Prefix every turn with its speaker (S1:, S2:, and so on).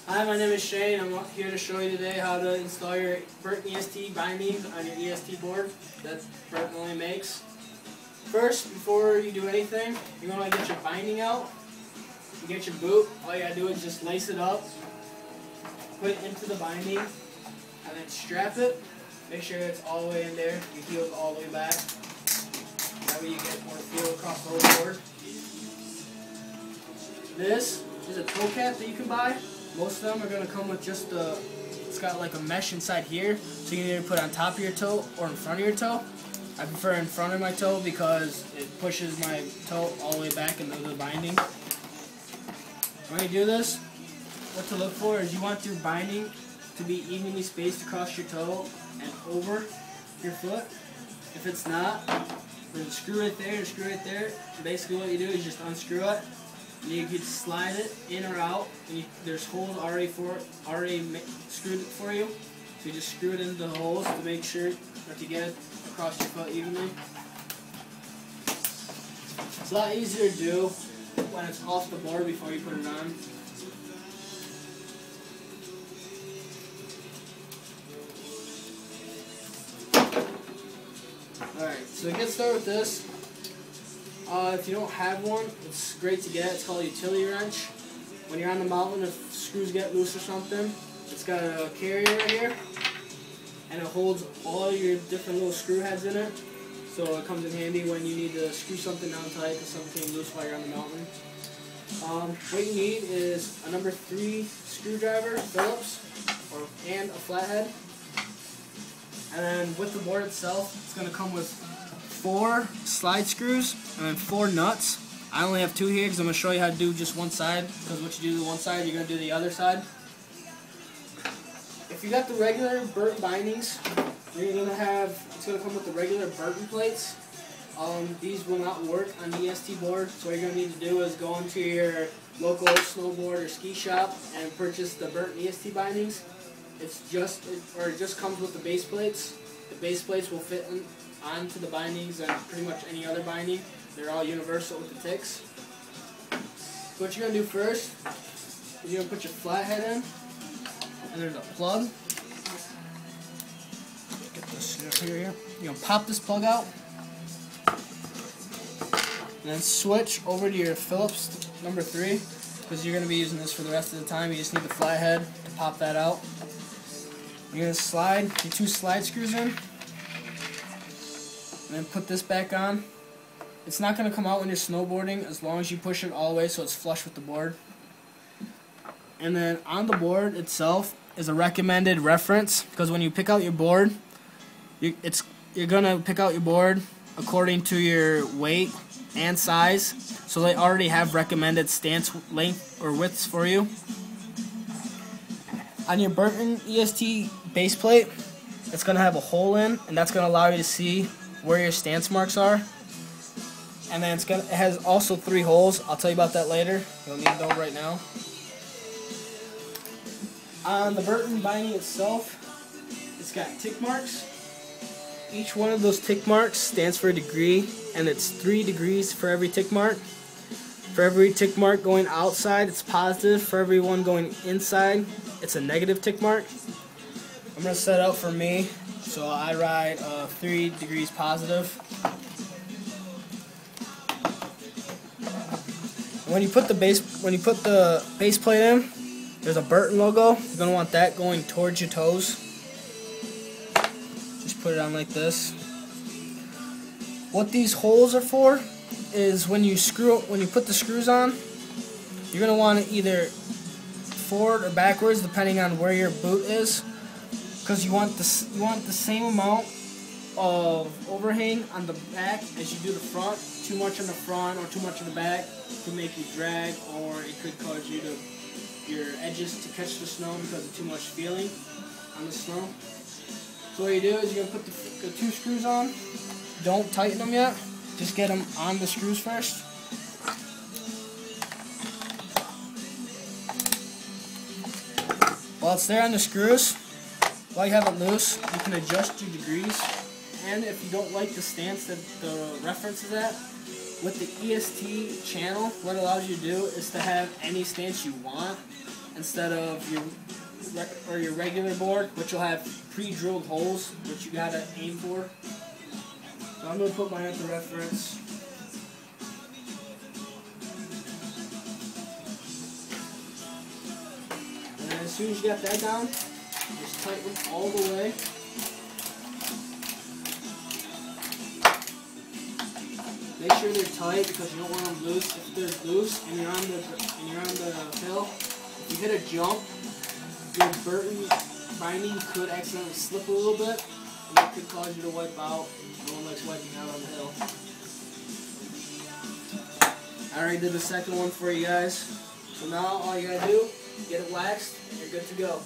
S1: Hi, my name is Shane. I'm here to show you today how to install your Burton EST bindings on your EST board that Burton only makes. First, before you do anything, you're going to get your binding out. You get your boot. All you got to do is just lace it up, put it into the binding, and then strap it. Make sure it's all the way in there. Your heel's all the way back. That way you get more feel across the whole board. This is a toe cap that you can buy. Most of them are going to come with just it's got like a mesh inside here, so you can either put it on top of your toe or in front of your toe. I prefer in front of my toe because it pushes my toe all the way back into the binding. When you do this, what to look for is you want your binding to be evenly spaced across your toe and over your foot. If it's not, then screw it there and screw it there. And basically what you do is just unscrew it. And you can slide it in or out, and there's holes already screwed for you. So you just screw it into the holes to make sure that you get it across your foot evenly. It's a lot easier to do when it's off the board before you put it on. Alright, so to get started with this, if you don't have one, it's great to get. It's called a utility wrench. When you're on the mountain, if screws get loose or something, it's got a carrier right here, and it holds all your different little screw heads in it. So it comes in handy when you need to screw something down tight because something came loose while you're on the mountain. What you need is a number 3 screwdriver, Phillips, and a flathead. And then with the board itself, it's going to come with 4 slide screws and then 4 nuts. I only have 2 here because I'm going to show you how to do just one side, because what you do to one side, you're going to do the other side. If you got the regular Burton bindings, you're going to have, it's going to come with the regular Burton plates. These will not work on the EST board, so what you're going to need to do is go into your local snowboard or ski shop and purchase the Burton EST bindings. It just comes with the base plates. The base plates will fit onto the bindings and pretty much any other binding. They're all universal with the ticks. So what you're going to do first is you're going to put your flathead in, and there's a plug. Get this here. You're going to pop this plug out, and then switch over to your Phillips number 3, because you're going to be using this for the rest of the time. You just need the flathead to pop that out. You're going to slide your 2 slide screws in, and then put this back on. It's not going to come out when you're snowboarding as long as you push it all the way so it's flush with the board. And then on the board itself is a recommended reference, because when you pick out your board, you're going to pick out your board according to your weight and size. So they already have recommended stance length or widths for you. On your Burton EST base plate, it's going to have a hole in, and that's going to allow you to see where your stance marks are. And then it has also 3 holes. I'll tell you about that later. You don't need to know right now. On the Burton binding itself, it's got tick marks. Each one of those tick marks stands for a degree, and it's 3 degrees for every tick mark. For every tick mark going outside, it's positive. For every one going inside, it's a negative tick mark. I'm going to set out for me, so I ride 3 degrees positive. When you put the base plate in, there's a Burton logo. You're going to want that going towards your toes. Just put it on like this. What these holes are for is when you put the screws on, you're going to want it either forward or backwards depending on where your boot is, because you want the same amount of overhang on the back as you do the front. Too much on the front or too much on the back could make you drag, or it could cause your edges to catch the snow because of too much feeling on the snow. So what you do is you're going to put the 2 screws on. Don't tighten them yet. Just get them on the screws first. While it's there on the screws, while you have it loose, you can adjust your degrees. And if you don't like the stance that the reference is at, with the EST channel, what it allows you to do is to have any stance you want. instead of your regular board, which will have pre-drilled holes, which you gotta aim for. So I'm gonna put mine at the reference. And then as soon as you got that down, just tighten them all the way. Make sure they're tight because you don't want them loose. If they're loose and you're on the hill, if you hit a jump, your Burton binding could accidentally slip a little bit, and that could cause you to wipe out. No one likes wiping out on the hill. I already did the second one for you guys. So now all you gotta do, get it waxed, and you're good to go.